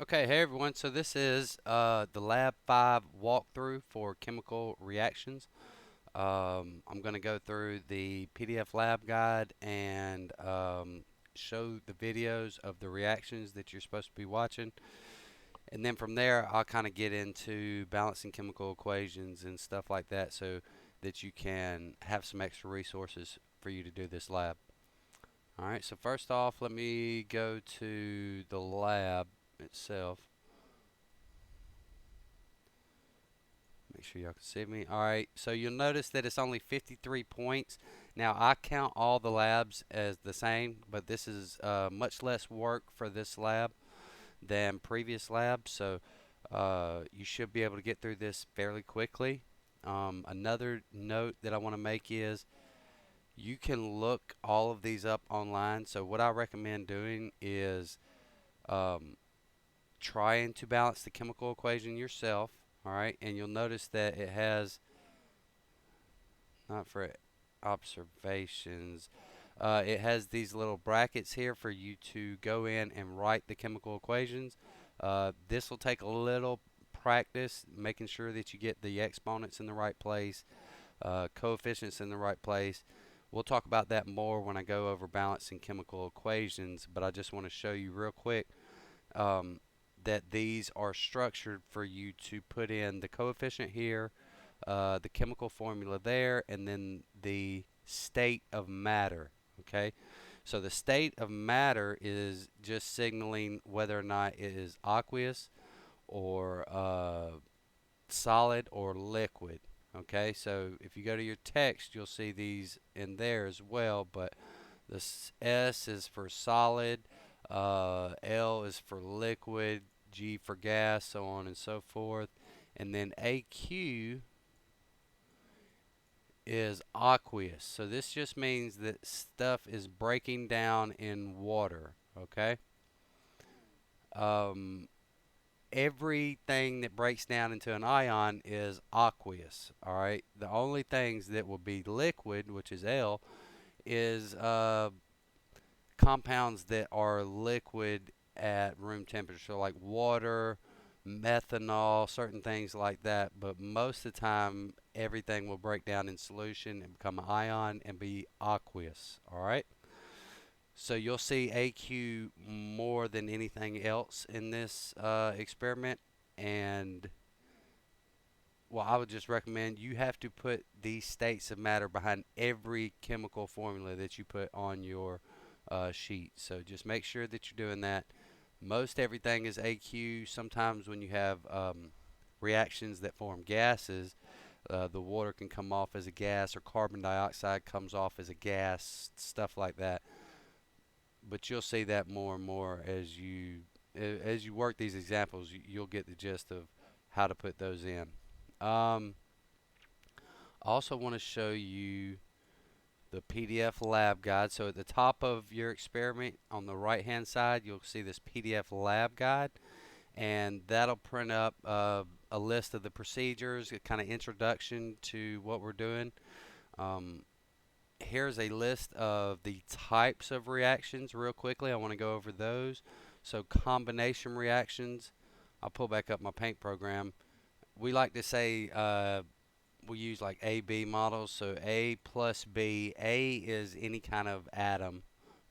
Okay, hey everyone. So this is the Lab 5 walkthrough for chemical reactions. I'm going to go through the PDF lab guide and show the videos of the reactions that you're supposed to be watching. And then from there, I'll kind of get into balancing chemical equations and stuff like that so that you can have some extra resources for you to do this lab. All right, so first off, let me go to the lab itself. Make sure y'all can see me. All right, so you'll notice that it's only 53 points. Now, I count all the labs as the same, but this is much less work for this lab than previous labs, so you should be able to get through this fairly quickly. Another note that I want to make is you can look all of these up online. So what I recommend doing is um, trying to balance the chemical equation yourself. All right, and you'll notice that it has not for observations. It has these little brackets here for you to go in and write the chemical equations. This will take a little practice, making sure that you get the exponents in the right place, coefficients in the right place. We'll talk about that more when I go over balancing chemical equations, but I just want to show you real quick um, that these are structured for you to put in the coefficient here, the chemical formula there, and then the state of matter. Okay, so the state of matter is just signaling whether or not it is aqueous or solid or liquid. Okay, so if you go to your text, you'll see these in there as well, but the S is for solid, L is for liquid, G for gas, so on and so forth. And then AQ is aqueous. So this just means that stuff is breaking down in water, okay? Um, Everything that breaks down into an ion is aqueous, all right? The only things that will be liquid, which is L, is compounds that are liquid at room temperature, so like water, methanol, certain things like that. But most of the time, everything will break down in solution and become an ion and be aqueous. All right. So you'll see AQ more than anything else in this experiment. And well, I would just recommend you have to put these states of matter behind every chemical formula that you put on your sheet. So just make sure that you're doing that. Most everything is AQ. Sometimes when you have reactions that form gases, the water can come off as a gas, or carbon dioxide comes off as a gas, stuff like that. But you'll see that more and more as you work these examples. You'll get the gist of how to put those in. I also want to show you the PDF lab guide. So at the top of your experiment on the right hand side, you'll see this PDF lab guide, and that'll print up a list of the procedures, a kind of introduction to what we're doing. Um, Here's a list of the types of reactions real quickly. I want to go over those. So combination reactions, I'll pull back up my paint program. We like to say we use like A-B models. So A plus B. A is any kind of atom,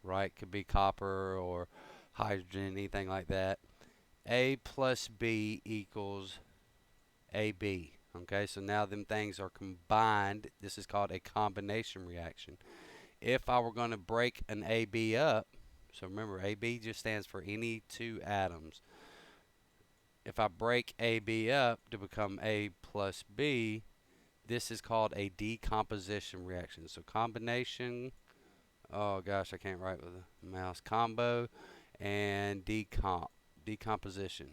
right? Could be copper or hydrogen, anything like that. A plus B equals AB. Okay, so now them things are combined. This is called a combination reaction. If I were going to break an AB up, so remember AB just stands for any two atoms. If I break AB up to become A plus B, this is called a decomposition reaction. So combination, oh gosh, I can't write with a mouse. Combo and decomposition.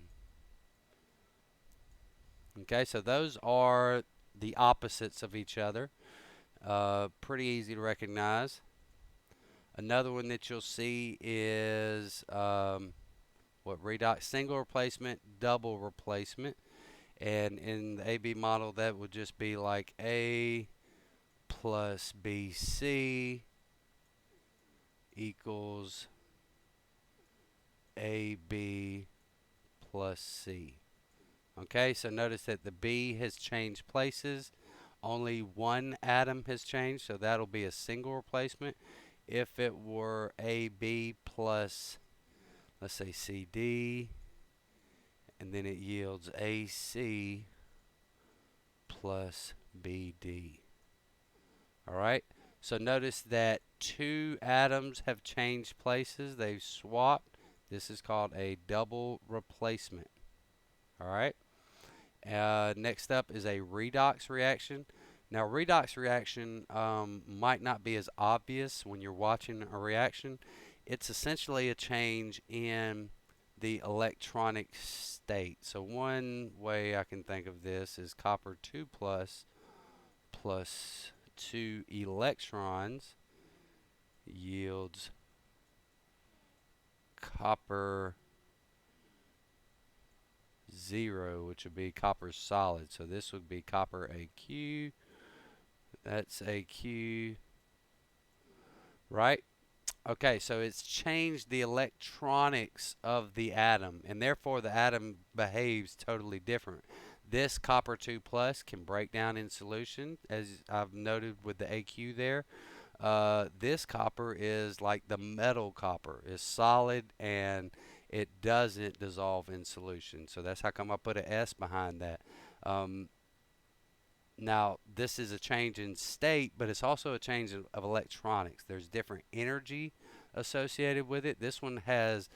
Okay, so those are the opposites of each other. Pretty easy to recognize. Another one that you'll see is what redox single replacement, double replacement. And in the AB model, that would just be like A plus BC equals AB plus C. Okay, so notice that the B has changed places. Only one atom has changed, so that'll be a single replacement. If it were AB plus, let's say CD, and then it yields AC plus BD. All right, so notice that two atoms have changed places. They've swapped. This is called a double replacement. All right. Next up is a redox reaction. Now, redox reaction might not be as obvious when you're watching a reaction. It's essentially a change in the electronic state. So one way I can think of this is copper 2 plus 2 electrons yields copper 0, which would be copper solid. So this would be copper AQ. That's AQ, right? Okay, so it's changed the electronics of the atom, and therefore the atom behaves totally different. This copper 2 plus can break down in solution, as I've noted with the AQ there. This copper is like the metal copper. It's solid and it doesn't dissolve in solution. So that's how come I put an S behind that. Um, Now, this is a change in state, but it's also a change of electronics. There's different energy associated with it. This one has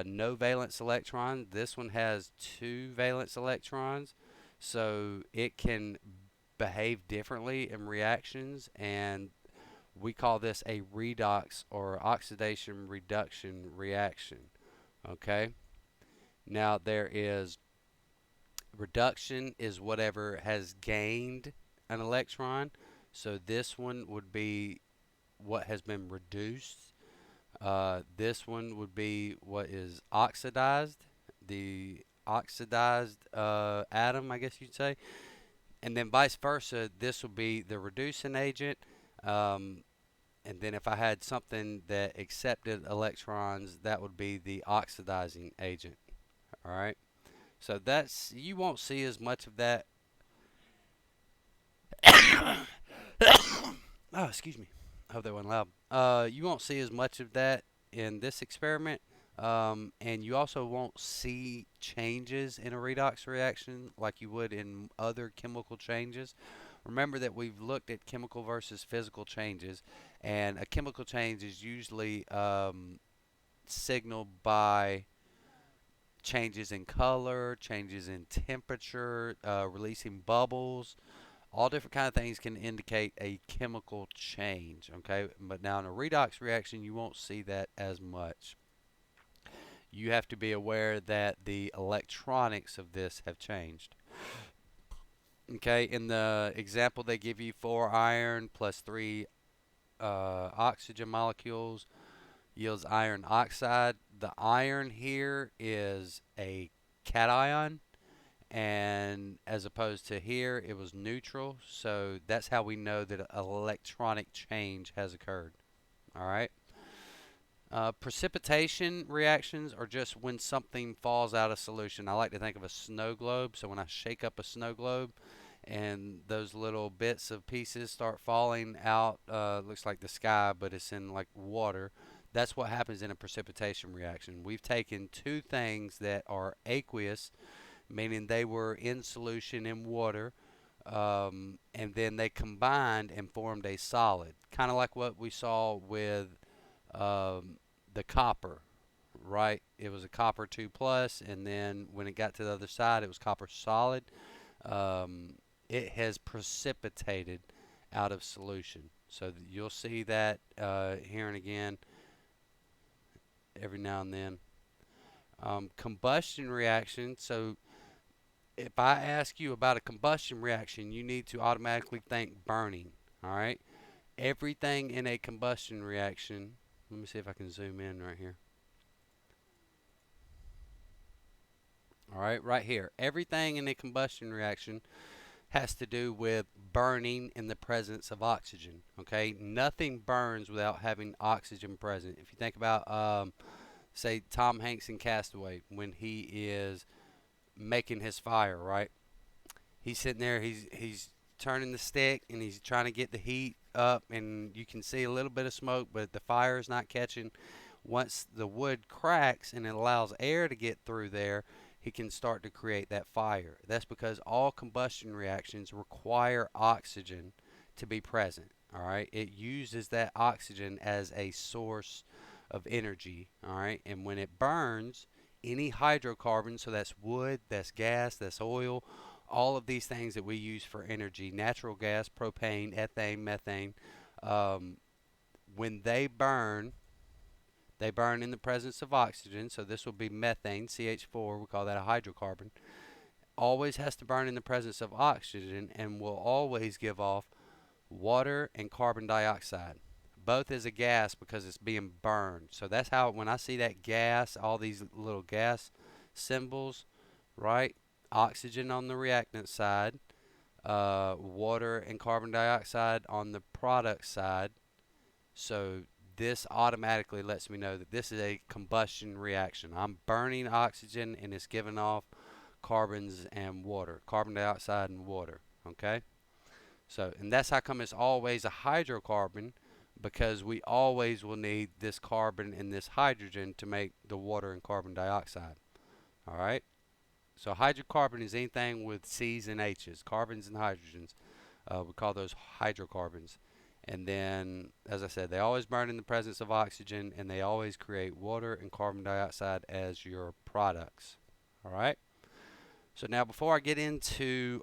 no valence electron. This one has two valence electrons. So it can behave differently in reactions, and we call this a redox or oxidation reduction reaction. Okay? Now, there is reduction is whatever has gained an electron. So this one would be what has been reduced. This one would be what is oxidized, the oxidized atom, I guess you'd say. And then vice versa, this will be the reducing agent. Um, and then if I had something that accepted electrons, that would be the oxidizing agent. All right. So that's, you won't see as much of that. Oh, excuse me. I hope that wasn't loud. You won't see as much of that in this experiment. And you also won't see changes in a redox reaction like you would in other chemical changes. Remember that we've looked at chemical versus physical changes, and a chemical change is usually signaled by changes in color, changes in temperature, releasing bubbles. All different kind of things can indicate a chemical change, okay? But now in a redox reaction, you won't see that as much. You have to be aware that the electronics of this have changed. Okay, in the example they give you 4 iron plus 3 oxygen molecules yields iron oxide. The iron here is a cation, and as opposed to here, it was neutral. So that's how we know that an electronic change has occurred. All right. Precipitation reactions are just when something falls out of solution. I like to think of a snow globe. So when I shake up a snow globe and those little bits of pieces start falling out, looks like the sky, but it's in like water. That's what happens in a precipitation reaction. We've taken two things that are aqueous, meaning they were in solution in water, and then they combined and formed a solid, kind of like what we saw with the copper, right? It was a copper 2 plus, and then when it got to the other side, it was copper solid. It has precipitated out of solution. So you'll see that here and again every now and then. Combustion reaction. So if I ask you about a combustion reaction, you need to automatically think burning. All right. Everything in a combustion reaction. Let me see if I can zoom in right here. All right, right here. Everything in a combustion reaction has to do with burning in the presence of oxygen. Okay, nothing burns without having oxygen present. If you think about say Tom Hanks in Castaway, when he is making his fire, right? He's sitting there, he's turning the stick and he's trying to get the heat up, and you can see a little bit of smoke, but the fire is not catching. Once the wood cracks and it allows air to get through there, he can start to create that fire. That's because all combustion reactions require oxygen to be present. All right, it uses that oxygen as a source of energy. All right, and when it burns, any hydrocarbon, so that's wood, that's gas, that's oil, all of these things that we use for energy, natural gas, propane, ethane, methane, um, when they burn in the presence of oxygen. So this will be methane, CH4, we call that a hydrocarbon. Always has to burn in the presence of oxygen and will always give off water and carbon dioxide. Both as a gas because it's being burned. So that's how, when I see that gas, all these little gas symbols, right? Oxygen on the reactant side, water and carbon dioxide on the product side. So this automatically lets me know that this is a combustion reaction. I'm burning oxygen and it's giving off carbons and water, carbon dioxide and water. Okay? So, and that's how come it's always a hydrocarbon, because we always will need this carbon and this hydrogen to make the water and carbon dioxide. All right? So hydrocarbon is anything with C's and H's, carbons and hydrogens. We call those hydrocarbons. And then, as I said, they always burn in the presence of oxygen, and they always create water and carbon dioxide as your products. All right? So now, before I get into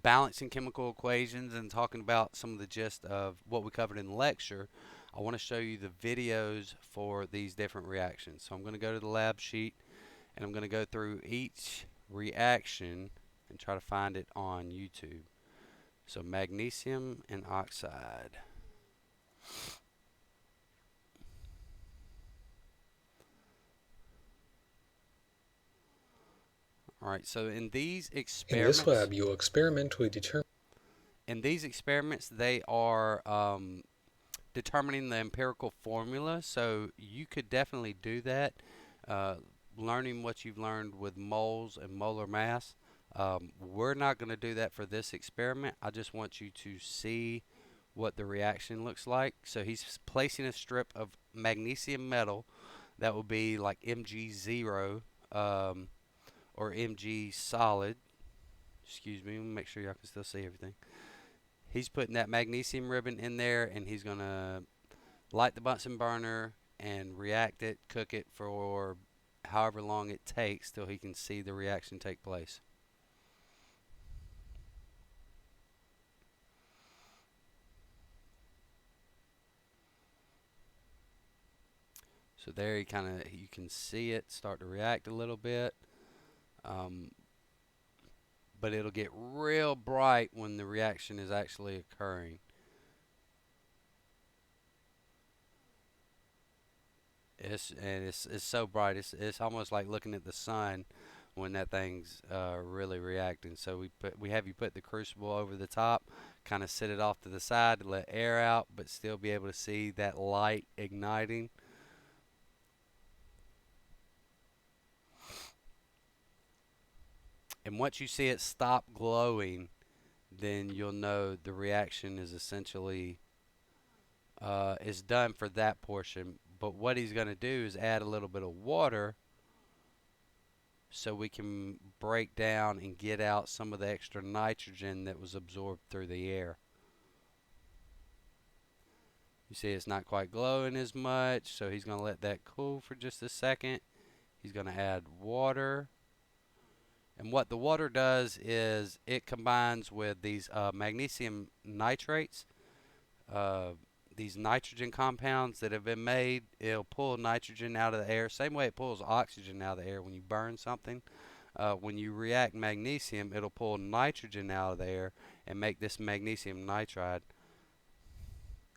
balancing chemical equations and talking about some of the gist of what we covered in the lecture, I want to show you the videos for these different reactions. So I'm going to go to the lab sheet, and I'm going to go through each reaction and try to find it on YouTube. So magnesium and oxide. All right, so in these In this experiments, lab, you'll experiment with they are determining the empirical formula. So you could definitely do that, uh, learning what you've learned with moles and molar mass. We're not going to do that for this experiment. I just want you to see what the reaction looks like. So he's placing a strip of magnesium metal that will be like Mg0, or Mg solid. Excuse me, make sure y'all can still see everything. He's putting that magnesium ribbon in there, and he's going to light the Bunsen burner and react it, cook it for however long it takes till he can see the reaction take place. So there you can see it start to react a little bit, um, but it'll get real bright when the reaction is actually occurring. It's so bright. It's almost like looking at the sun when that thing's really reacting. So we have you put the crucible over the top, kind of sit it off to the side to let air out, but still be able to see that light igniting. And once you see it stop glowing, then you'll know the reaction is essentially is done for that portion. But what he's going to do is add a little bit of water so we can break down and get out some of the extra nitrogen that was absorbed through the air. You see it's not quite glowing as much, so he's going to let that cool for just a second. He's going to add water. And what the water does is it combines with these magnesium nitrates, uh, these nitrogen compounds that have been made. It'll pull nitrogen out of the air, same way it pulls oxygen out of the air when you burn something. When you react magnesium, it'll pull nitrogen out of the air and make this magnesium nitride.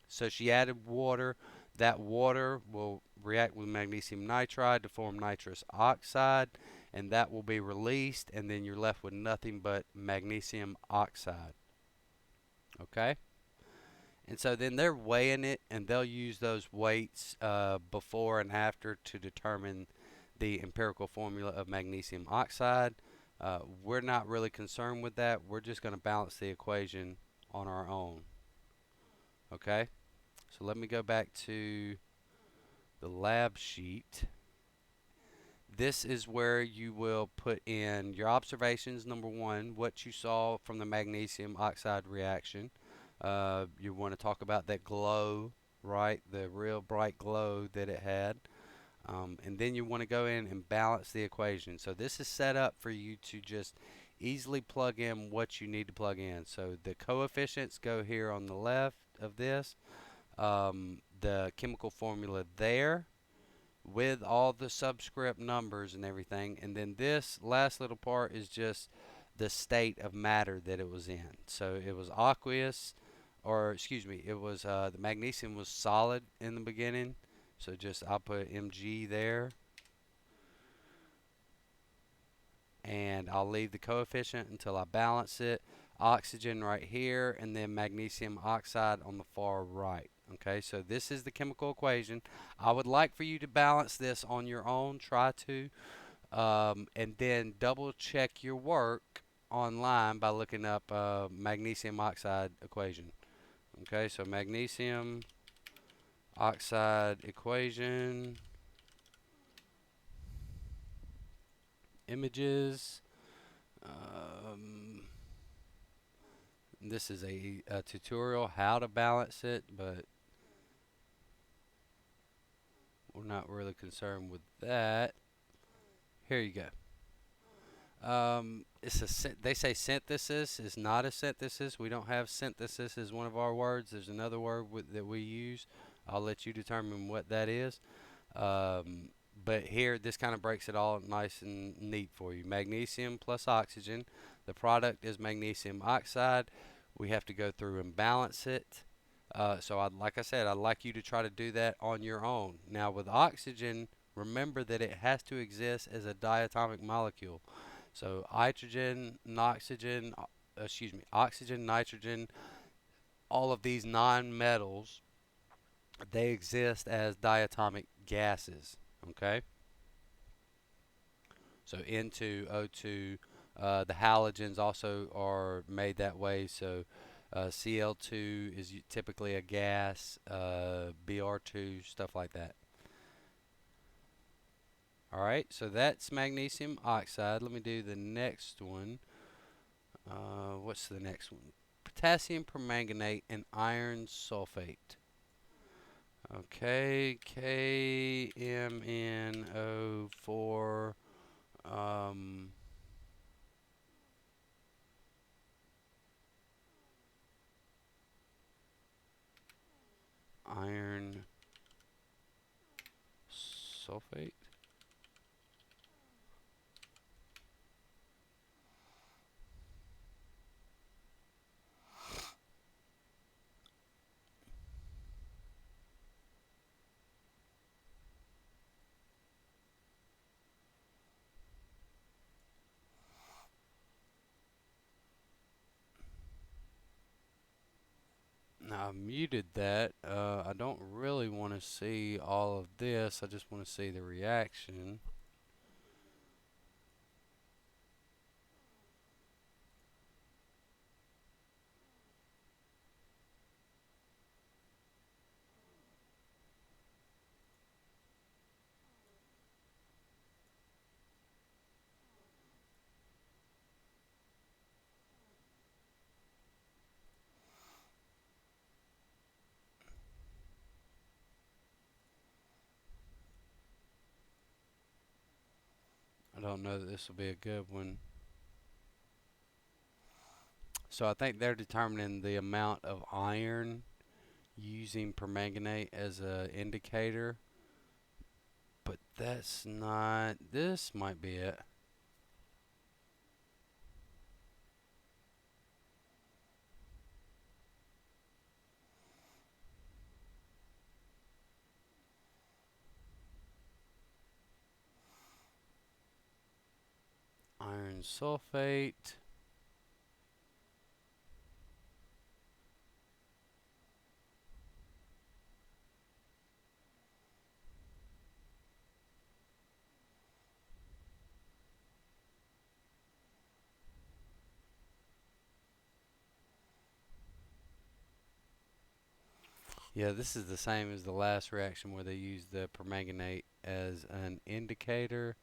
So she added water. That water will react with magnesium nitride to form nitrous oxide, and that will be released, and then you're left with nothing but magnesium oxide. Okay? And so then they're weighing it, and they'll use those weights before and after to determine the empirical formula of magnesium oxide. We're not really concerned with that. We're just going to balance the equation on our own. Okay? So let me go back to the lab sheet. This is where you will put in your observations. Number one, what you saw from the magnesium oxide reaction. You want to talk about that glow, right? The real bright glow that it had. And then you want to go in and balance the equation. So this is set up for you to just easily plug in what you need to plug in. So the coefficients go here on the left of this. The chemical formula there with all the subscript numbers and everything. And then this last little part is just the state of matter that it was in. So it was aqueous, or excuse me, it was the magnesium was solid in the beginning. So just I'll put Mg there. And I'll leave the coefficient until I balance it. Oxygen right here, and then magnesium oxide on the far right. Okay, so this is the chemical equation. I would like for you to balance this on your own. Try to. And then double check your work online by looking up magnesium oxide equation. Okay, so magnesium oxide equation, images. This is a tutorial how to balance it, but we're not really concerned with that. Here you go. They say synthesis is not a synthesis. We don't have synthesis as one of our words. There's another word that we use. I'll let you determine what that is. But here, this kind of breaks it all nice and neat for you. Magnesium plus oxygen. The product is magnesium oxide. We have to go through and balance it. So, like I said, I'd like you to try to do that on your own. Now, with oxygen, remember that it has to exist as a diatomic molecule. So, oxygen, nitrogen, all of these non-metals, they exist as diatomic gases. Okay? So N2O2, the halogens also are made that way. So Cl2 is typically a gas, Br2, stuff like that. All right, so that's magnesium oxide. Let me do the next one. What's the next one? Potassium permanganate and iron sulfate. Okay, KMNO4. Iron sulfate. Now I muted that. I don't really want to see all of this. I just want to see the reaction. I don't know that this will be a good one. So I think they're determining the amount of iron using permanganate as a indicator. But that's not, this might be it. Iron sulfate. Yeah, this is the same as the last reaction where they used the permanganate as an indicator.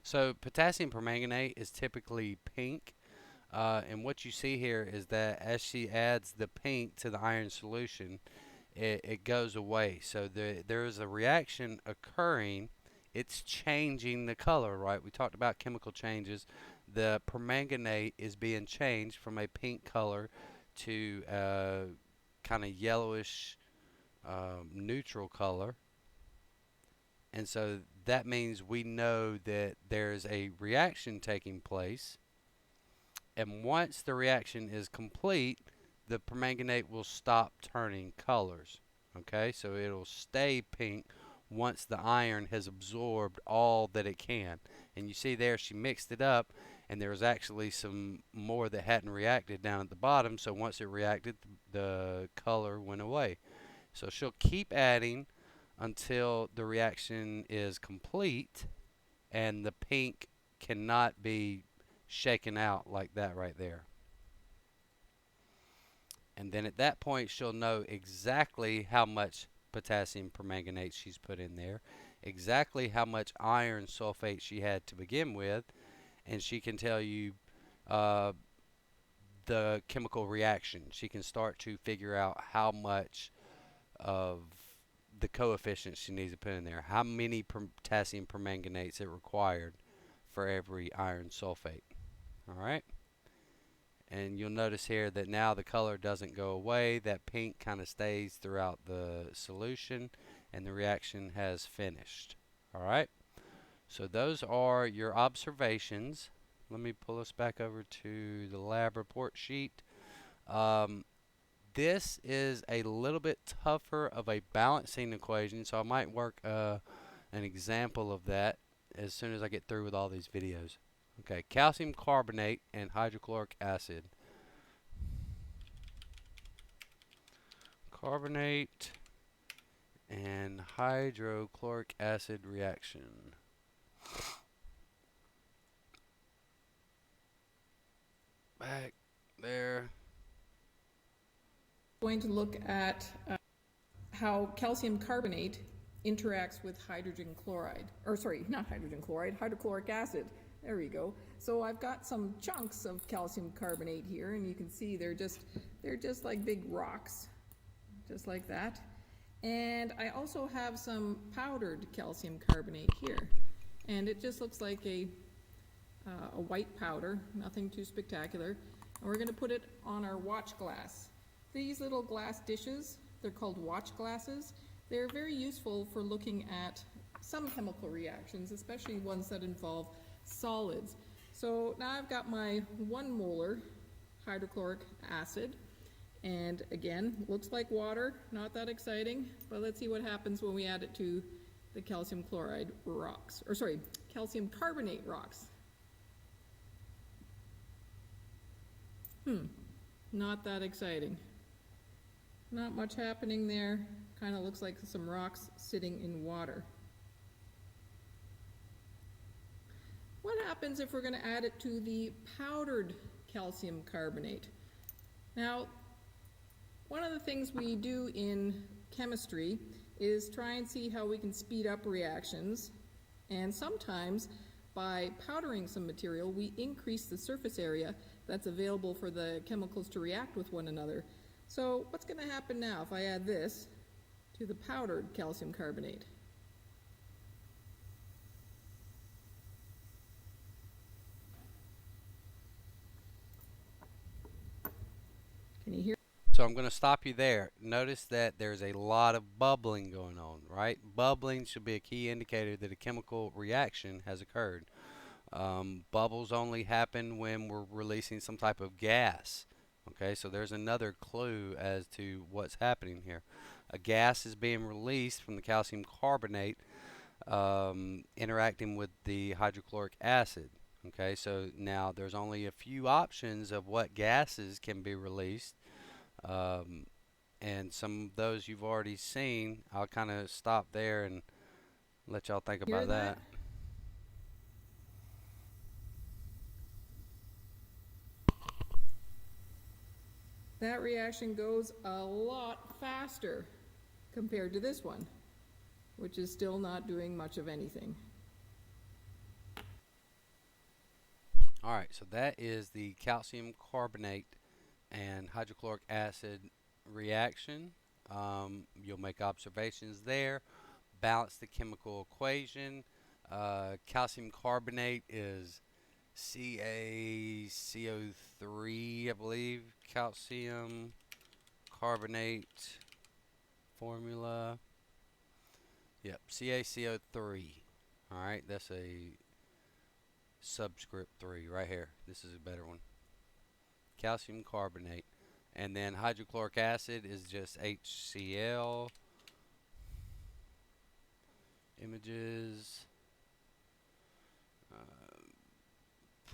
So potassium permanganate is typically pink. And what you see here is that as she adds the pink to the iron solution, it goes away. So there is a reaction occurring. It's changing the color, right? We talked about chemical changes. The permanganate is being changed from a pink color to a kind of yellowish neutral color. And so that means we know that there's a reaction taking place. And once the reaction is complete, the permanganate will stop turning colors. Okay, so it'll stay pink once the iron has absorbed all that it can. And you see there she mixed it up, and there was actually some more that hadn't reacted down at the bottom. So once it reacted, the color went away. So she'll keep adding until the reaction is complete and the pink cannot be shaken out like that right there. And then at that point, she'll know exactly how much potassium permanganate she's put in there, exactly how much iron sulfate she had to begin with, and she can tell you uh, the chemical reaction. She can start to figure out how much of the coefficient she needs to put in there, how many potassium permanganates it required for every iron sulfate. All right. And you'll notice here that now the color doesn't go away. That pink kind of stays throughout the solution and the reaction has finished. All right. So those are your observations. Let me pull us back over to the lab report sheet. Um, this is a little bit tougher of a balancing equation, so I might work an example of that as soon as I get through with all these videos. Okay, calcium carbonate and hydrochloric acid. Carbonate and hydrochloric acid reaction. Back there. Going to look at how calcium carbonate interacts with hydrogen chloride, or sorry, not hydrogen chloride, hydrochloric acid. There we go. So I've got some chunks of calcium carbonate here, and you can see they're just like big rocks, just like that. And I also have some powdered calcium carbonate here, and it just looks like a white powder, nothing too spectacular. And we're going to put it on our watch glass. These little glass dishes, they're called watch glasses. They're very useful for looking at some chemical reactions, especially ones that involve solids. So now I've got my 1 molar hydrochloric acid, and again, looks like water, not that exciting, but let's see what happens when we add it to the calcium chloride rocks, or sorry, calcium carbonate rocks. Not that exciting. Not much happening there. Kind of looks like some rocks sitting in water. What happens if we're going to add it to the powdered calcium carbonate? Now, one of the things we do in chemistry is try and see how we can speed up reactions, and sometimes by powdering some material, we increase the surface area that's available for the chemicals to react with one another. So what's going to happen now if I add this to the powdered calcium carbonate? Can you hear? So I'm going to stop you there. Notice that there's a lot of bubbling going on, right? Bubbling should be a key indicator that a chemical reaction has occurred. Bubbles only happen when we're releasing some type of gas. Okay, so there's another clue as to what's happening here. a gas is being released from the calcium carbonate, interacting with the hydrochloric acid. Okay, so now there's only a few options of what gases can be released, um, and some of those you've already seen. I'll kind of stop there and let y'all think Hear about that? that. That reaction goes a lot faster compared to this one, which is still not doing much of anything. All right, so that is the calcium carbonate and hydrochloric acid reaction. You'll make observations there, balance the chemical equation. Calcium carbonate is CaCO3, I believe. Calcium carbonate formula. Yep, CaCO3. All right, that's a subscript 3 right here. This is a better one. Calcium carbonate. And then hydrochloric acid is just HCl. Images.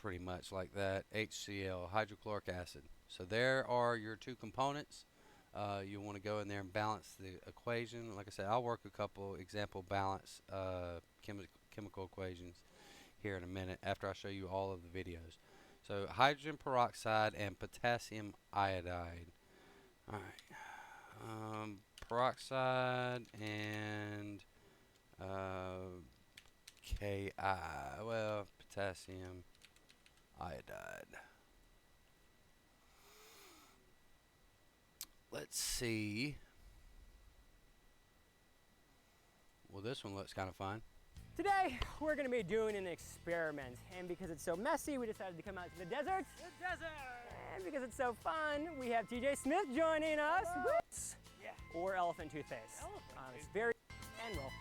Pretty much like that. HCl, hydrochloric acid. So there are your two components. You want to go in there and balance the equation. Like I said, I'll work a couple example balance chemical equations here in a minute after I show you all of the videos. So hydrogen peroxide and potassium iodide. All right. Peroxide and Ki. Well, potassium iodide. Let's see. Well, this one looks kind of fun. Today, we're gonna be doing an experiment, and because it's so messy, we decided to come out to the desert. The desert! And because it's so fun, we have TJ Smith joining us. Yeah. Or elephant toothpaste. It's very, and well.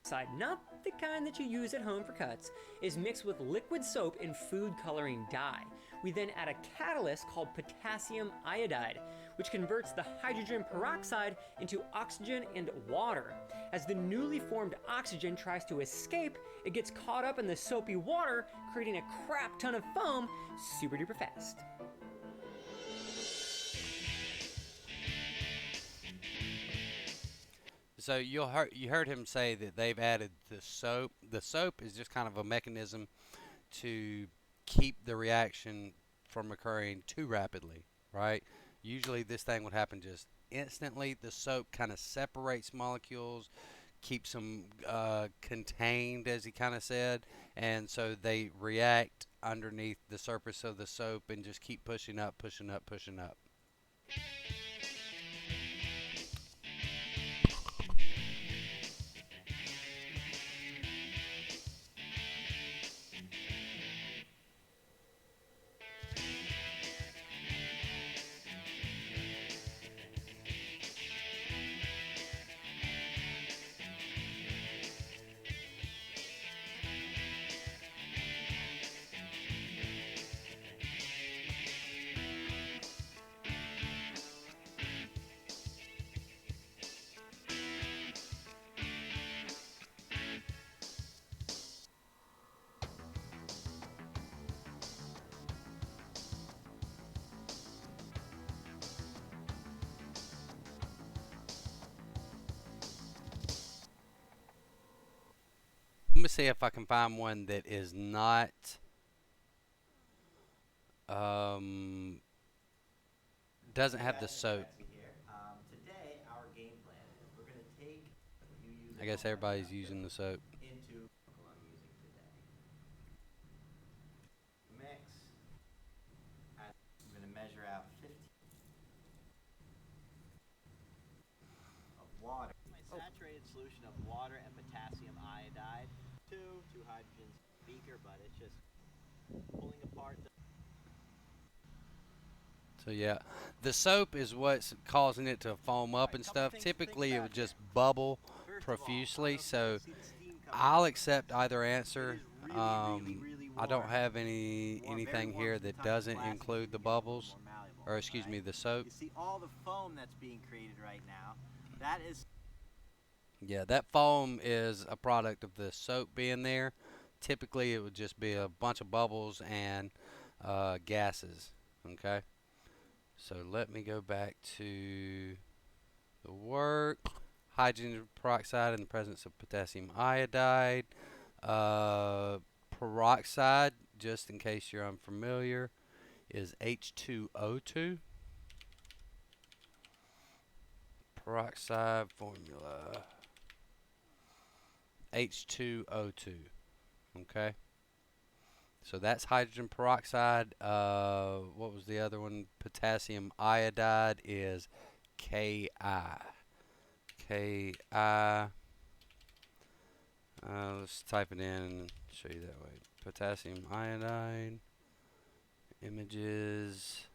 Side, not the kind that you use at home for cuts, is mixed with liquid soap and food coloring dye. We then add a catalyst called potassium iodide, which converts the hydrogen peroxide into oxygen and water. As the newly formed oxygen tries to escape, it gets caught up in the soapy water, creating a crap ton of foam super duper fast. So you heard him say that they've added the soap. The soap is just kind of a mechanism to keep the reaction from occurring too rapidly, right? Usually this thing would happen just instantly. The soap kind of separates molecules, keeps them contained, as he kind of said, and so they react underneath the surface of the soap and just keep pushing up, pushing up, pushing up. Let me see if I can find one that is not doesn't have the soap. Today, our game plan is we're going to take what you use. I guess everybody's using the soap. Into what I'm using today. Mix. I'm going to measure out 50 of water. My saturated solution of water and potassium iodide. Two hydrogens beaker, but it's just pulling apart the. So yeah, the soap is what's causing it to foam up and stuff. Typically it would just bubble profusely, so I'll accept either answer. I don't have anything here that doesn't include the bubbles, or excuse me, the soap. You see all the foam that's being created right now. That is Yeah, that foam is a product of the soap being there. Typically, it would just be a bunch of bubbles and gases. Okay, so let me go back to the work. Hydrogen peroxide in the presence of potassium iodide. Uh, Peroxide, just in case you're unfamiliar, is H2O2. Peroxide formula H2O2. Okay. So that's hydrogen peroxide. What was the other one? Potassium iodide is Ki. Ki. Let's type it in and show you that way. Potassium iodide. Images.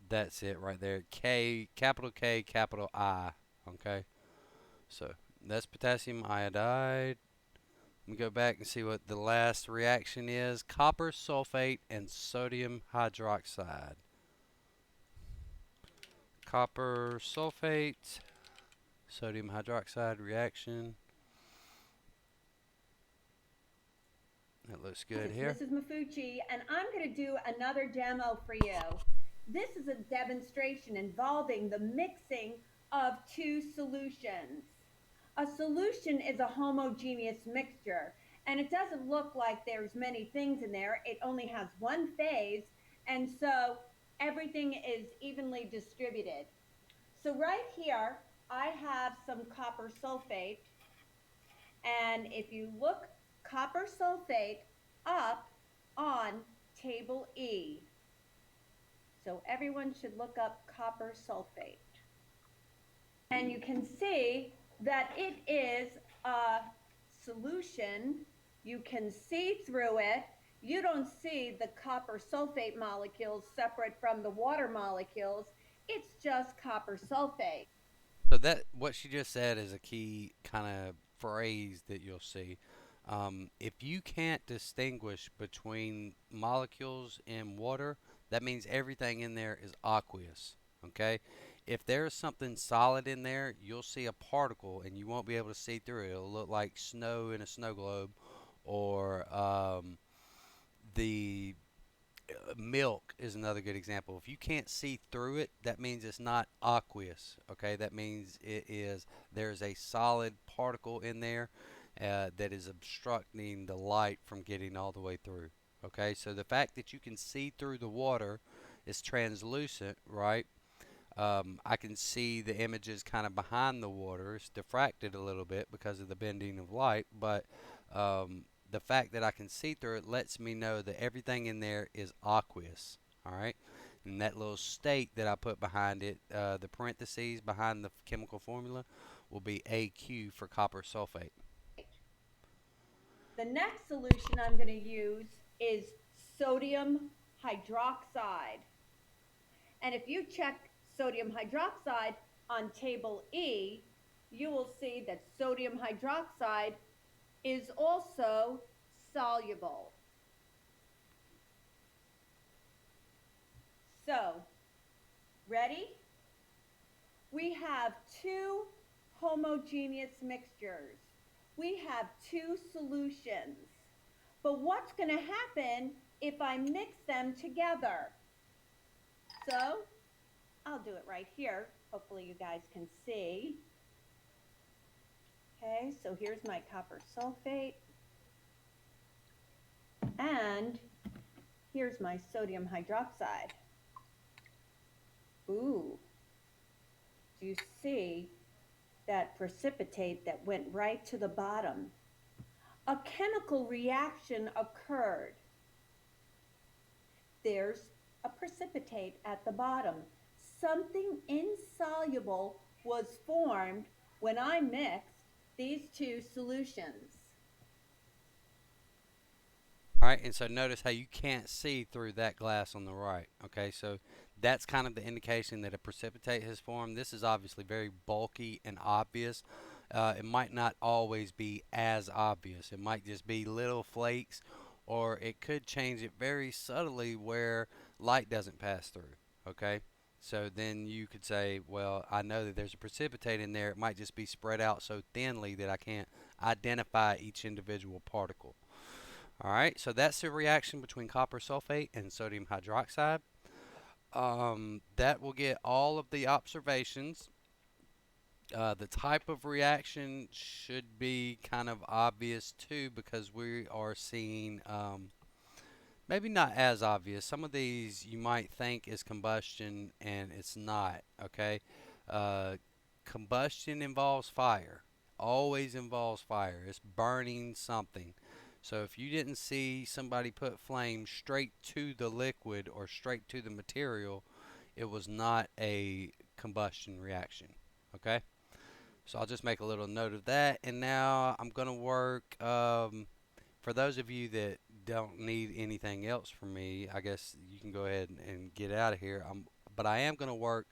That's it right there. K, capital K, capital I. Okay. So that's potassium iodide. Let me go back and see what the last reaction is. Copper sulfate and sodium hydroxide. Copper sulfate, sodium hydroxide reaction. That looks good here. It's Mrs. Mafucci, and I'm going to do another demo for you. This is a demonstration involving the mixing of two solutions. A solution is a homogeneous mixture, and it doesn't look like there's many things in there. It only has one phase, and so everything is evenly distributed. So right here, I have some copper sulfate, and if you look copper sulfate up on table E. So everyone should look up copper sulfate. And you can see that it is a solution. You can see through it. You don't see the copper sulfate molecules separate from the water molecules. It's just copper sulfate. So that what she just said is a key kind of phrase that you'll see. If you can't distinguish between molecules in water, that means everything in there is aqueous. Okay? If there's something solid in there, you'll see a particle and you won't be able to see through it. It'll look like snow in a snow globe, or the milk is another good example. If you can't see through it, that means it's not aqueous. Okay, that means there's a solid particle in there that is obstructing the light from getting all the way through. Okay, so the fact that you can see through the water is translucent, right? I can see the images kind of behind the water. It's diffracted a little bit because of the bending of light, but the fact that I can see through it lets me know that everything in there is aqueous. All right, and that little state that I put behind it, the parentheses behind the chemical formula, will be AQ for copper sulfate. The next solution I'm going to use is sodium hydroxide. And if you check sodium hydroxide on table E, you will see that sodium hydroxide is also soluble. So, ready? We have two homogeneous mixtures. We have two solutions. But what's going to happen if I mix them together? So, I'll do it right here. Hopefully you guys can see. Okay, so here's my copper sulfate. And here's my sodium hydroxide. Ooh, do you see that precipitate that went right to the bottom? A chemical reaction occurred. There's a precipitate at the bottom. Something insoluble was formed when I mixed these two solutions. All right, and so notice how you can't see through that glass on the right. Okay, so that's kind of the indication that a precipitate has formed. This is obviously very bulky and obvious. It might not always be as obvious. It might just be little flakes, or it could change it very subtly where light doesn't pass through, okay? So then you could say, well, I know that there's a precipitate in there. It might just be spread out so thinly that I can't identify each individual particle. All right, so that's the reaction between copper sulfate and sodium hydroxide. That will get all of the observations. The type of reaction should be kind of obvious too, because we are seeing maybe not as obvious. Some of these you might think is combustion and it's not, okay? Uh, Combustion involves fire, always involves fire. It's burning something. So if you didn't see somebody put flame straight to the liquid or straight to the material, it was not a combustion reaction, okay? So I'll just make a little note of that. And now I'm going to work, for those of you that don't need anything else from me, I guess you can go ahead and get out of here. But I am going to work,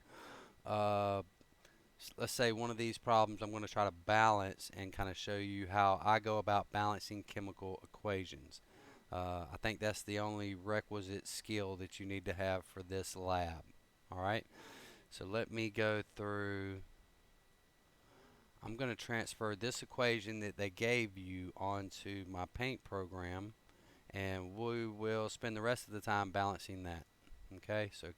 let's say one of these problems I'm going to try to balance and kind of show you how I go about balancing chemical equations. I think that's the only requisite skill that you need to have for this lab. All right, so let me go through. I'm going to transfer this equation that they gave you onto my paint program, and we will spend the rest of the time balancing that. Okay, so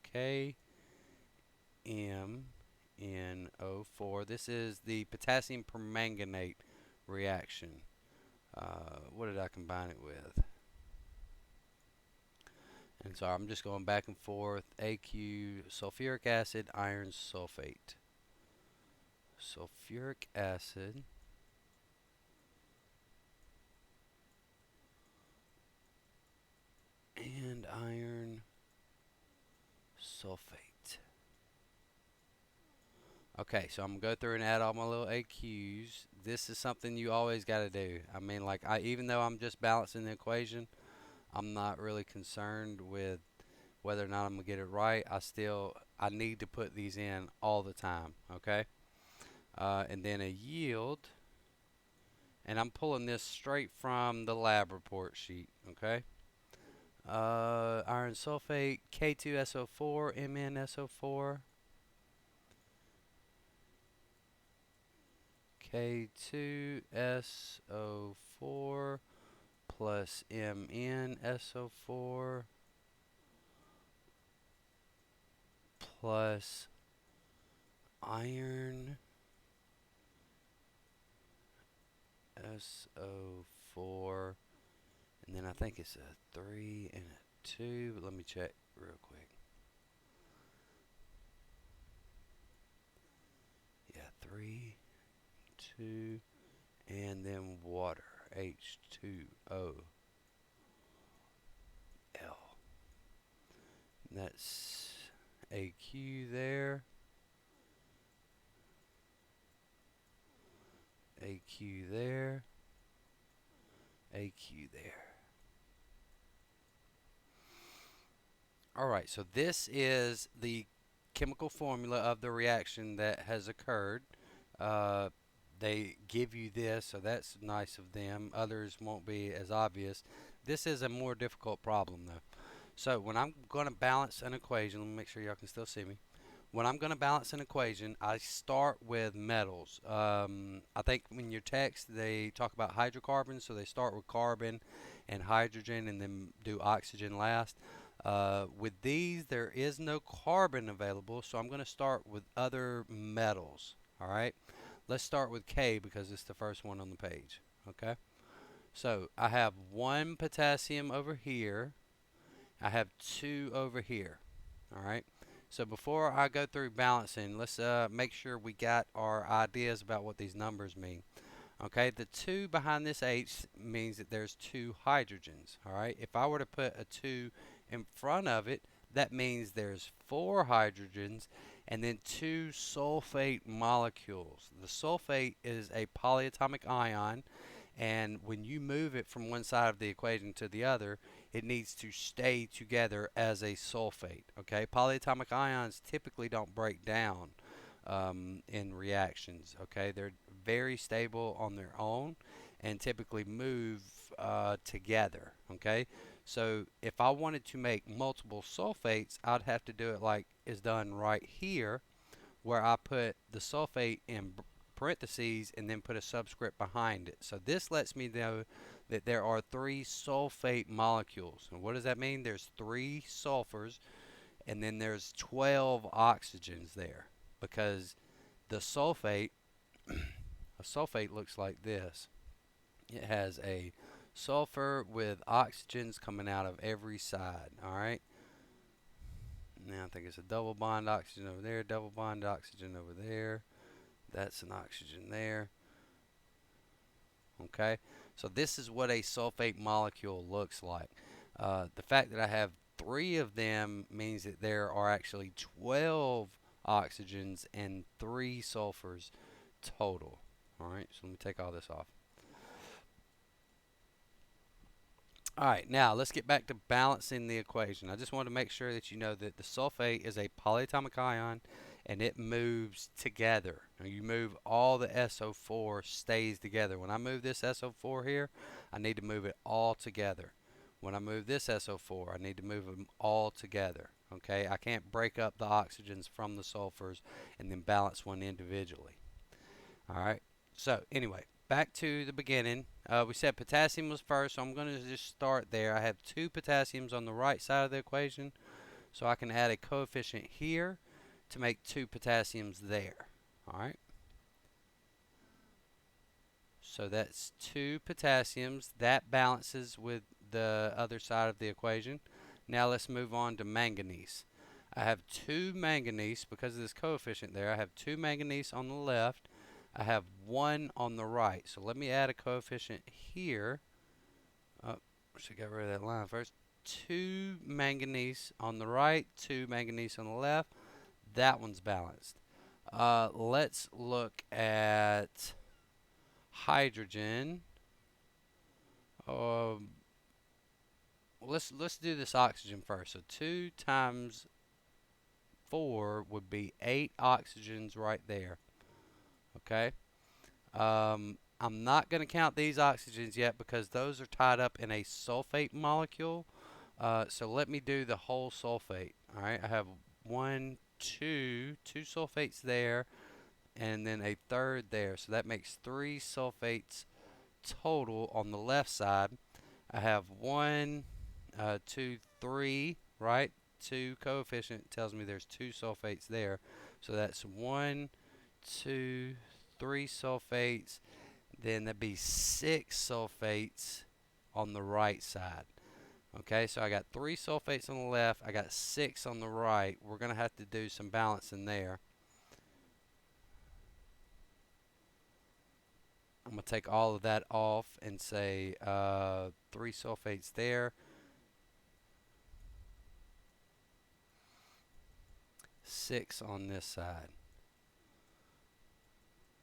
KMnO4, this is the potassium permanganate reaction. What did I combine it with? And so I'm just going back and forth. AQ, sulfuric acid, iron sulfate. Sulfuric acid and iron sulfate. Okay, so I'm gonna go through and add all my little AQs. This is something you always got to do. I mean, like, even though I'm just balancing the equation, I'm not really concerned with whether or not I'm gonna get it right. I need to put these in all the time. Okay. And then a yield, and I'm pulling this straight from the lab report sheet, okay? Iron sulfate, K2SO4, MnSO4, K2SO4 plus MnSO4 plus iron SO4, and then I think it's a 3 and a 2, but let me check real quick. Yeah, 3, 2, and then water, H2O, L. And that's AQ there. AQ there, AQ there. Alright, so this is the chemical formula of the reaction that has occurred. They give you this, so that's nice of them. Others won't be as obvious. This is a more difficult problem though. So when I'm going to balance an equation, let me make sure y'all can still see me. When I'm going to balance an equation, I start with metals. I think in your text they talk about hydrocarbons, so they start with carbon and hydrogen and then do oxygen last. With these, there is no carbon available, so I'm going to start with other metals. All right, let's start with K because it's the first one on the page. Okay, so I have 1 potassium over here. I have 2 over here. All right. So before I go through balancing, let's make sure we got our ideas about what these numbers mean. Okay, the 2 behind this H means that there's 2 hydrogens. All right, if I were to put a 2 in front of it, that means there's 4 hydrogens and then 2 sulfate molecules. The sulfate is a polyatomic ion, and when you move it from one side of the equation to the other, it needs to stay together as a sulfate. Okay, polyatomic ions typically don't break down in reactions. Okay, they're very stable on their own and typically move together. Okay, So if I wanted to make multiple sulfates, I'd have to do it like is done right here, where I put the sulfate in parentheses and then put a subscript behind it. So this lets me know that there are 3 sulfate molecules. And what does that mean? There's 3 sulfurs and then there's 12 oxygens there, because the sulfate, a sulfate looks like this. It has a sulfur with oxygens coming out of every side. Alright, now I think it's a double bond oxygen over there, double bond oxygen over there, that's an oxygen there. Okay, so this is what a sulfate molecule looks like. The fact that I have 3 of them means that there are actually 12 oxygens and 3 sulfurs total. Alright, so let me take all this off. Alright, now let's get back to balancing the equation. I just want to make sure that you know that the sulfate is a polyatomic ion and it moves together. Now you move all the SO4 stays together. When I move this SO4 here, I need to move it all together. When I move this SO4, I need to move them all together. Okay, I can't break up the oxygens from the sulfurs and then balance one individually. Alright, so anyway, back to the beginning. We said potassium was first, so I'm going to just start there. I have 2 potassiums on the right side of the equation, so I can add a coefficient here to make 2 potassiums there. Alright, so that's 2 potassiums. That balances with the other side of the equation. Now let's move on to manganese. I have 2 manganese because of this coefficient there. I have 2 manganese on the left. I have 1 on the right. So let me add a coefficient here. Oh, I should get rid of that line first. 2 manganese on the right, 2 manganese on the left. That one's balanced. Let's look at hydrogen. Let's do this oxygen first. So 2 times 4 would be 8 oxygens right there. Okay. I'm not going to count these oxygens yet because those are tied up in a sulfate molecule. So let me do the whole sulfate. All right. I have 2 sulfates there, and then a third there. So that makes 3 sulfates total on the left side. I have 1, 2, 3, right? 2 coefficient tells me there's 2 sulfates there. So that's 1, 2, 3 sulfates. Then that'd be 6 sulfates on the right side. Okay, so I got 3 sulfates on the left. I got 6 on the right. We're going to have to do some balancing there. I'm going to take all of that off and say 3 sulfates there. 6 on this side.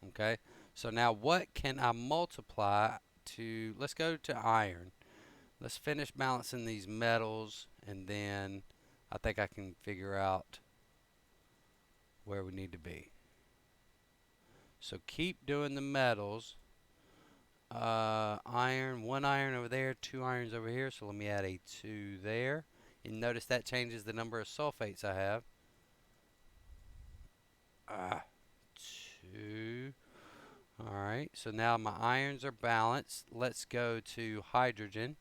Okay, so now what can I multiply to? Let's go to iron. Let's finish balancing these metals, and then I think I can figure out where we need to be. So keep doing the metals. Iron, 1 iron over there, 2 irons over here, so let me add a 2 there. And notice that changes the number of sulfates I have. 2. Alright, so now my irons are balanced. Let's go to hydrogen.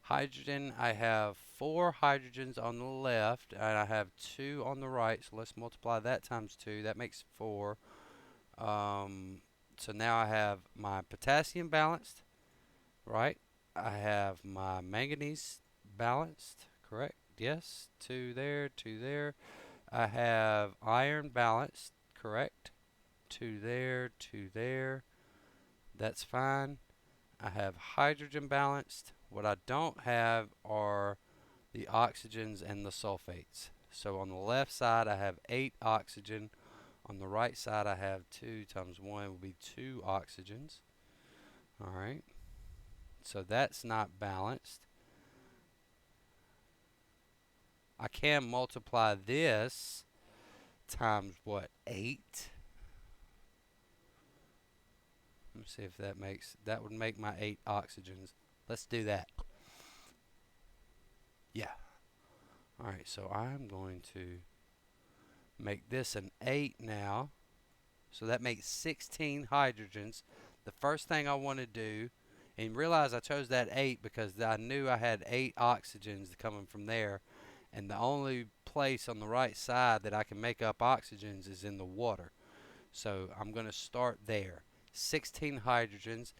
Hydrogen, I have 4 hydrogens on the left, and I have 2 on the right, so let's multiply that times 2. That makes 4. So now I have my potassium balanced, right? I have my manganese balanced, correct? Yes, 2 there, 2 there. I have iron balanced, correct? 2 there, 2 there. That's fine. I have hydrogen balanced. What I don't have are the oxygens and the sulfates. So on the left side I have 8 oxygen. On the right side I have 2 times 1 will be 2 oxygens. Alright. So that's not balanced. I can multiply this times what? 8? Let me see if that would make my 8 oxygens. Let's do that. Yeah. Alright, so I'm going to make this an 8 now. So that makes 16 hydrogens. The first thing I want to do, and realize I chose that 8 because I knew I had 8 oxygens coming from there, and the only place on the right side that I can make up oxygens is in the water. So I'm going to start there. 16 hydrogens.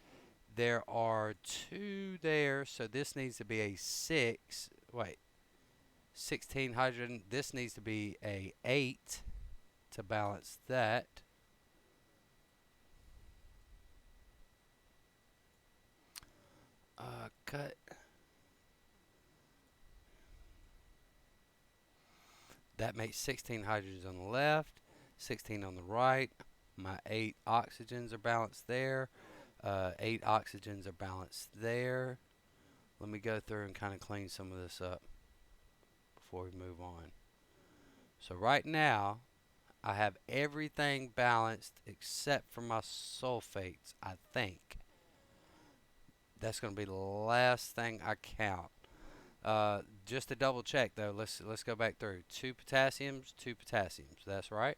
There are 2 there, so this needs to be a 6. Wait. 16 hydrogen. This needs to be a 8 to balance that. Cut. That makes 16 hydrogens on the left, 16 on the right. My 8 oxygens are balanced there. 8 oxygens are balanced there. Let me go through and kind of clean some of this up before we move on. So right now, I have everything balanced except for my sulfates, I think. That's going to be the last thing I count. Just to double check though, let's go back through. 2 potassiums, 2 potassiums. That's right.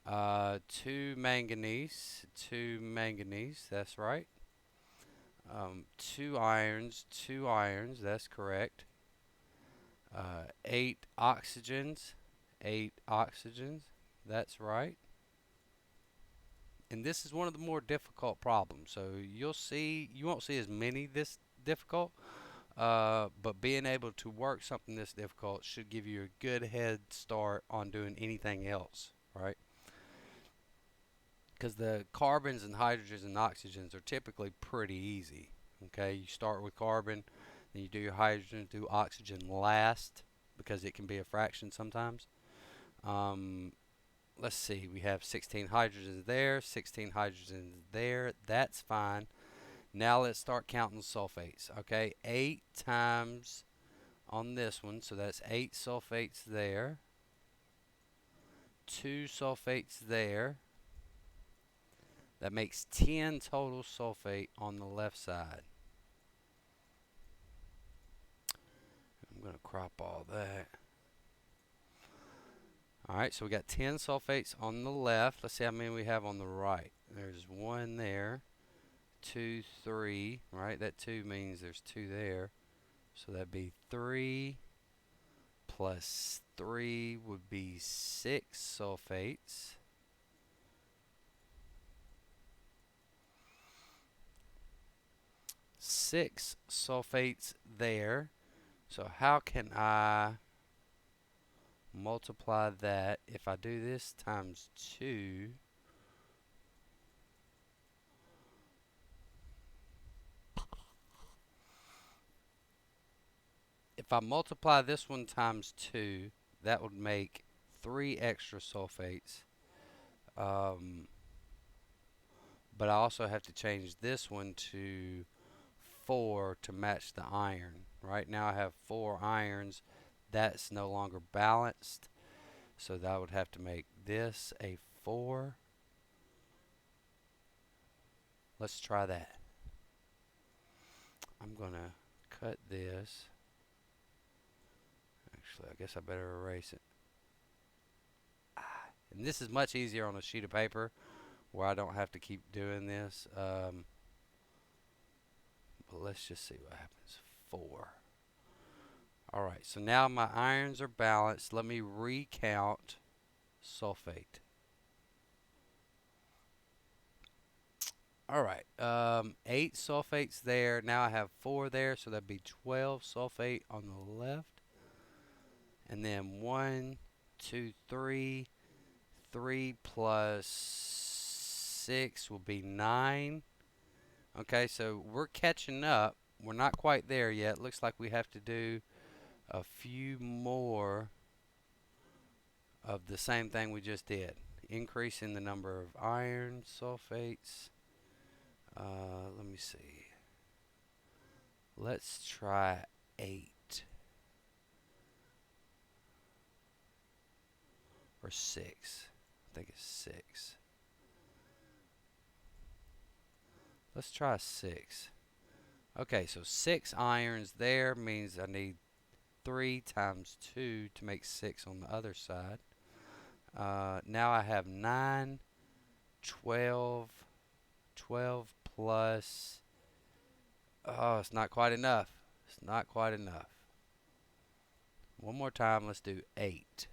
2 manganese, 2 manganese. That's right. 2 irons, 2 irons. That's correct. 8 oxygens, 8 oxygens. That's right. And this is one of the more difficult problems. So you won't see as many this difficult. But being able to work something this difficult should give you a good head start on doing anything else, right? Because the carbons and hydrogens and oxygens are typically pretty easy. Okay, you start with carbon, then you do your hydrogen, do oxygen last because it can be a fraction sometimes. Let's see, we have 16 hydrogens there, 16 hydrogens there. That's fine. Now let's start counting sulfates. Okay, 8 times on this one, so that's 8 sulfates there. 2 sulfates there. That makes 10 total sulfate on the left side. I'm going to crop all that. Alright, so we got 10 sulfates on the left. Let's see how many we have on the right. There's 1 there. 2, 3, right? That 2 means there's 2 there. So that'd be 3 plus 3 would be 6 sulfates. Six sulfates there. So how can I multiply that? If I do this times 2, if I multiply this one times 2, that would make 3 extra sulfates. But I also have to change this one to 4 to match the iron. Right now I have 4 irons. That's no longer balanced. So that would have to make this a 4. Let's try that. I'm going to cut this. Actually, I guess I better erase it. And this is much easier on a sheet of paper where I don't have to keep doing this. But let's just see what happens. 4. Alright, so now my irons are balanced. Let me recount sulfate. Alright, 8 sulfates there. Now I have 4 there, so that'd be 12 sulfate on the left. And then 1, 2, 3. 3 plus 6 will be 9. Okay, so we're catching up. We're not quite there yet. Looks like we have to do a few more of the same thing we just did. Increasing the number of iron sulfates. Let me see. Let's try 8. Or 6. I think it's 6. Let's try 6. Okay, so 6 irons there means I need 3 times 2 to make 6 on the other side. Now I have 9, 12, 12 plus, oh, it's not quite enough. It's not quite enough. One more time, let's do 8.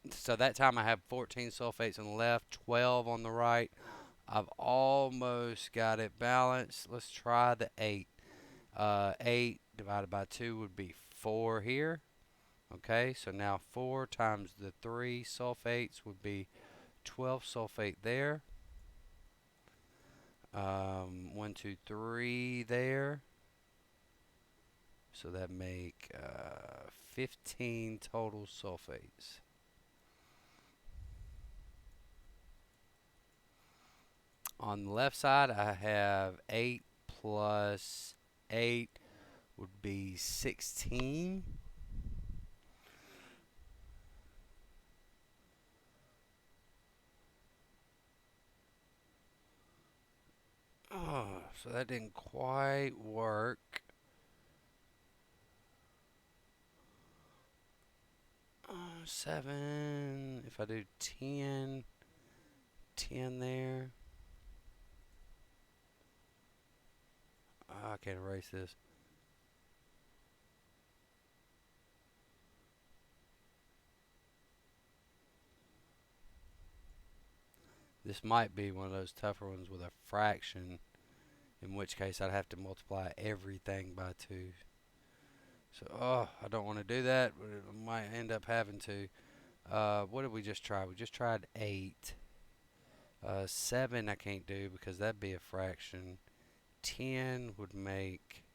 So that time I have 14 sulfates on the left, 12 on the right. I've almost got it balanced. Let's try the 8. 8 divided by 2 would be 4 here. Okay, so now 4 times the 3 sulfates would be 12 sulfate there. 1, 2, 3 there. So that make 15 total sulfates. On the left side, I have 8 plus 8 would be 16. Oh, so that didn't quite work. Seven. If I do 10, 10 there. I can't erase this. This might be one of those tougher ones with a fraction, in which case I'd have to multiply everything by 2. So, I don't want to do that, but I might end up having to. What did we just try? We just tried 8. 7 I can't do because that'd be a fraction. 10 would make,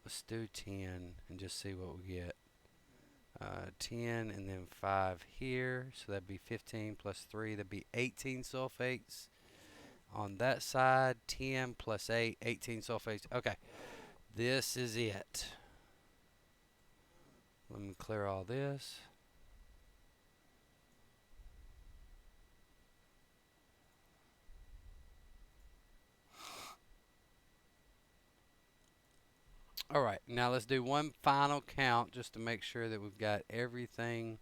let's do 10 and just see what we get. 10 and then 5 here, so that'd be 15 plus 3, that'd be 18 sulfates. On that side, 10 plus 8, 18 sulfates. Okay, this is it. Let me clear all this. Alright, now let's do one final count just to make sure that we've got everything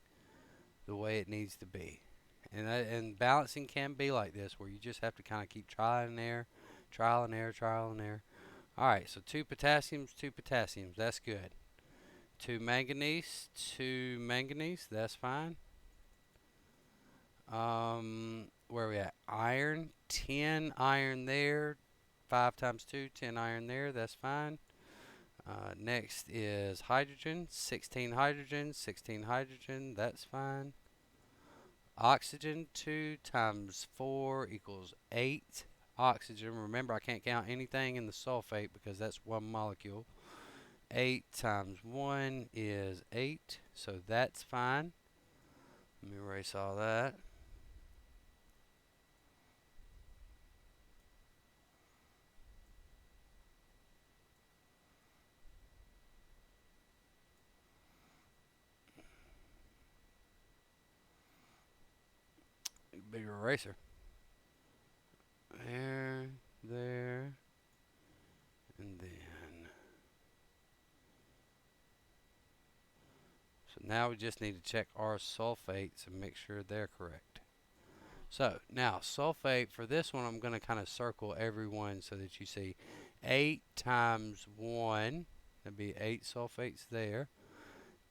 the way it needs to be. And balancing can be like this, where you just have to kind of keep trial and error, trial and error, trial and error. Alright, so 2 potassiums, 2 potassiums, that's good. 2 manganese, 2 manganese, that's fine. Where are we at? Iron, 10 iron there, 5 times 2, 10 iron there, that's fine. Next is hydrogen, 16 hydrogen, 16 hydrogen, that's fine. Oxygen, 2 times 4 equals 8 oxygen. Remember, I can't count anything in the sulfate because that's one molecule. 8 times 1 is 8, so that's fine. Let me erase all that. Bigger eraser. There, and then. So now we just need to check our sulfates and make sure they're correct. So now sulfate, for this one I'm going to kind of circle every one so that you see 8 times 1, that'd be 8 sulfates there.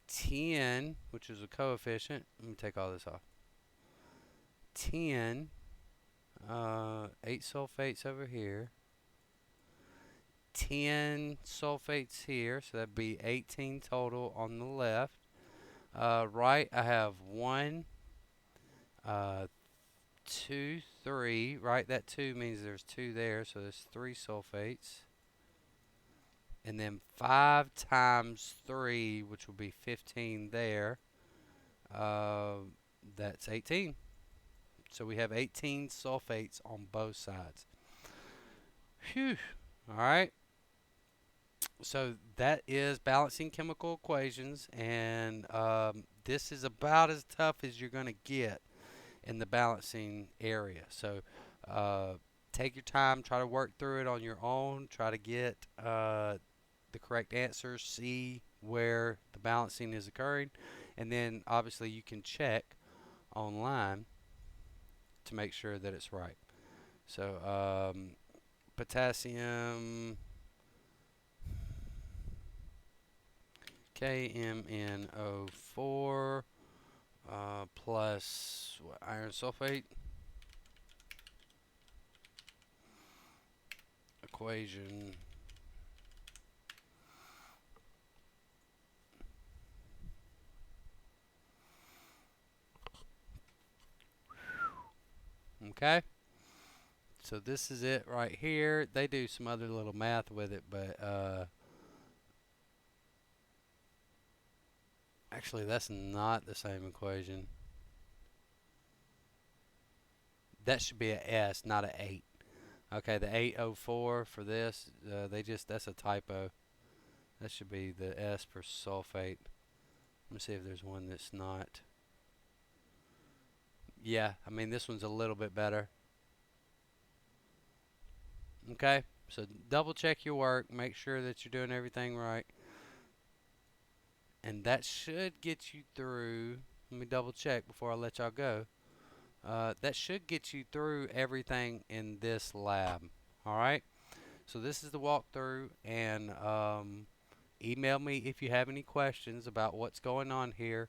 10, which is a coefficient, let me take all this off. 10, 8 sulfates over here, 10 sulfates here, so that'd be 18 total on the left. Right, I have 1, 2, 3, right, that 2 means there's 2 there, so there's 3 sulfates. And then 5 times 3, which will be 15 there, that's 18. So we have 18 sulfates on both sides. Phew. All right. So that is balancing chemical equations, and this is about as tough as you're going to get. in the balancing area. So take your time, try to work through it on your own, try to get the correct answers, see where the balancing is occurring, and then obviously you can check online to make sure that it's right. So potassium KMnO4 plus what, iron sulfate equation okay. So this is it right here. They do some other little math with it, but actually that's not the same equation. That should be a S, not a 8. Okay, the 804 for this, that's a typo. That should be the S for sulfate. Let me see if there's one that's not. Yeah, I mean this one's a little bit better. Okay, so double check your work, make sure that you're doing everything right. And that should get you through. Let me double check before I let y'all go. That should get you through everything in this lab. Alright, so this is the walkthrough, and email me if you have any questions about what's going on here.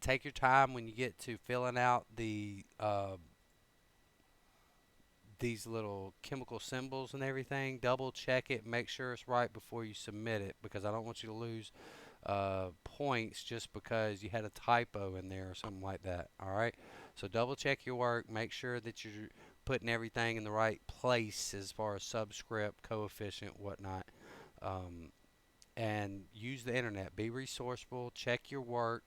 Take your time when you get to filling out the these little chemical symbols and everything. Double check it, make sure it's right before you submit it, because I don't want you to lose points just because you had a typo in there or something like that. Alright, so double check your work, make sure that you're putting everything in the right place as far as subscript, coefficient, whatnot, and use the internet. Be resourceful, check your work.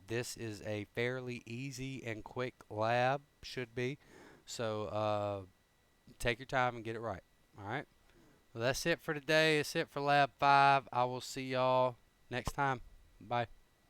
This is a fairly easy and quick lab, should be. So take your time and get it right. Alright, well, that's it for today. That's it for Lab 5. I will see y'all next time. Bye.